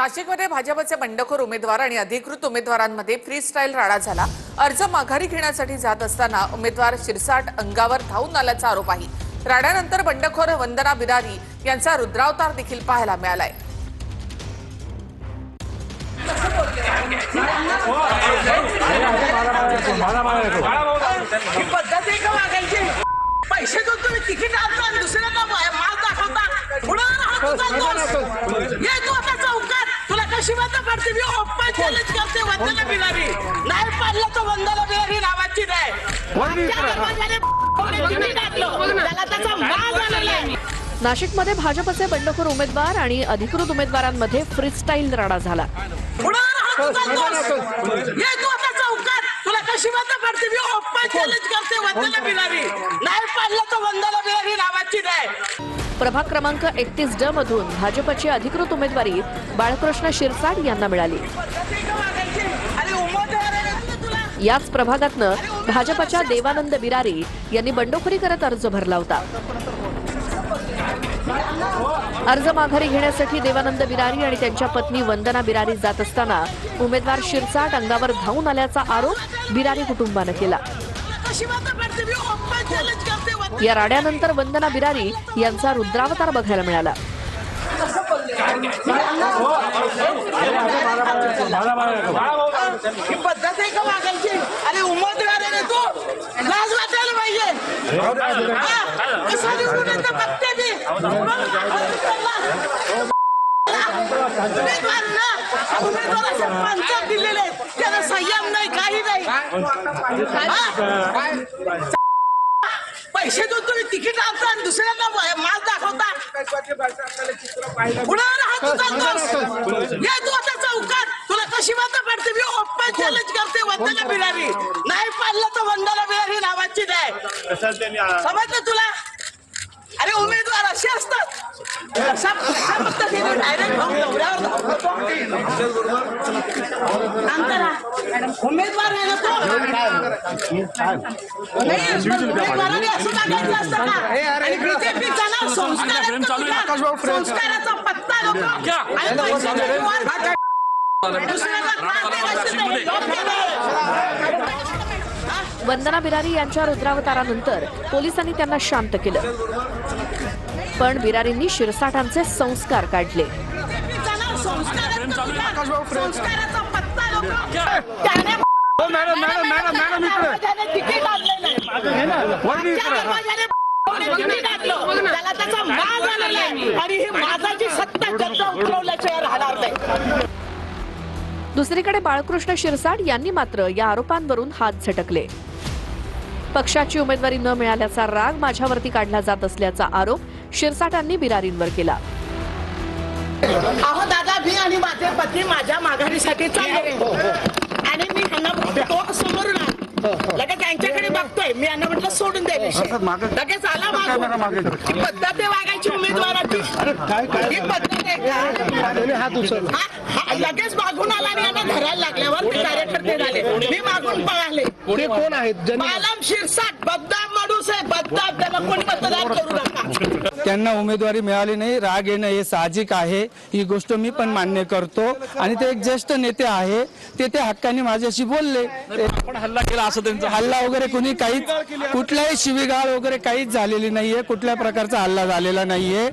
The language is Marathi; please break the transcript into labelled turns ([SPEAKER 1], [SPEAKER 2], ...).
[SPEAKER 1] नाशिकमध्ये भाजपचे बंडखोर उमेदवार आणि अधिकृत उमेदवारांमध्ये फ्री स्टाईल राडा झाला। अर्ज माघारी घेण्यासाठी जात असताना उमेदवार शिरसाट अंगावर धावून आल्याचा आरोप आहे। राड्यानंतर बंडखोर वंदना बिरारी यांचा रुद्रावतार देखील पाहायला मिळालाय।
[SPEAKER 2] पैसे देऊन तुम्ही तिकीट आणता दुसऱ्यांना माल दाखवता ये तू आता चौकात तुला कशी वाटत पडते मी ओपन चॅलेंज करते वंदना बिरारी नाही पाडलं तर वंदना बिरारी नावाची नाही त्याला त्याचा माल आलेला आहे।
[SPEAKER 3] नाशिकमध्ये भाजपचे बंडखोर उमेदवार आणि अधिकृत उमेदवारांमध्ये फ्रीस्टाईल राडा झाला।
[SPEAKER 2] ये तू आता चौकात तुला कशी वाटत पडते मी ओपन चॅलेंज करते वंदना बिरारी नाही पाडलं तर वंदना बिरारी नावाची नाही।
[SPEAKER 3] प्रभाग क्रमांक 31 ड मधून भाजपची अधिकृत उमेदवारी बाळकृष्ण शिरसाट यांना मिळाली। याच प्रभागातनं भाजपच्या देवानंद बिरारी यांनी बंडखोरी करत अर्ज भरला होता। अर्ज माघारी घेण्यासाठी देवानंद बिरारी आणि त्यांच्या पत्नी वंदना बिरारी जात असताना उमेदवार शिरसाट अंगावर धावून आल्याचा आरोप बिरारी कुटुंबानं केला। या राड्यानंतर वंदना बिरारी यांचा रुद्रावतार बघायला मिळाला।
[SPEAKER 2] अरे उमेदवार आहे तू लाज वाटायला पाहिजे। दिलेले त्याला संयम नाही काही नाही। पैसे देऊन तुम्ही तिकीट आणता आणि दुसऱ्यांना माल दाखवता ये तू आता चौकात तुला कशी वाटत पडते मी ओपन चॅलेंज करते वंदना बिरारी नाही पाडलं तर वंदना बिरारी नावाची नाही समजलं तुला। अरे उमेदवार असे असतात उमेदवार आहे ना तो उमेदवाराने असं टाकायचं असतं का? आणि बीजेपीचा ना संस्काराचा पत्ता नको
[SPEAKER 3] वंदना बिरारी यांच्या रुद्रावतारानंतर पोलिसांनी त्यांना शांत केलं, पण बिरारींनी शिरसाटांचे संस्कार काढले। दुसरीकडे बाळकृष्ण शिरसाट यांनी मात्र या आरोपांवरून हात झटकले। पक्षाची उमेदवारी न मिळाल्याचा राग माझ्यावरती काढला जात असल्याचा आरोप शिरसाटांनी बिरारींवर केला।
[SPEAKER 2] अहो दादा मी आणि माझे पती माझ्या माघारीसाठी चालले आणि मी त्यांना समोरून लगेच त्यांच्याकडे बघतोय मी यांना म्हटलं सोडून दे लगेच आला पद्धत वागायची उमेदवाराची ही पद्धत आहे लगेच मागून आला आणि यांना धरायला लागल्यावर ते कार्यकर्ते झाले मी मागून पळाले।
[SPEAKER 4] ते कोण आहेत?
[SPEAKER 2] मालम शिरसाट बद्दाम माणूस आहे बद्दाम त्याला कोणी मतदान करू नका।
[SPEAKER 4] त्यांना उमेदवारी मिळाली नाही राग येणं हे साहजिक आहे ही गोष्ट मी पण मान्य करतो आणि ते एक ज्येष्ठ नेते आहे ते हक्काने माझ्याशी बोलले।
[SPEAKER 5] आपण हल्ला केला असं त्यांचा
[SPEAKER 4] हल्ला वगैरे कुणी काहीच कुठलाही शिवीगाळ वगैरे काहीच झालेली नाहीये कुठल्या प्रकारचा हल्ला झालेला नाहीये।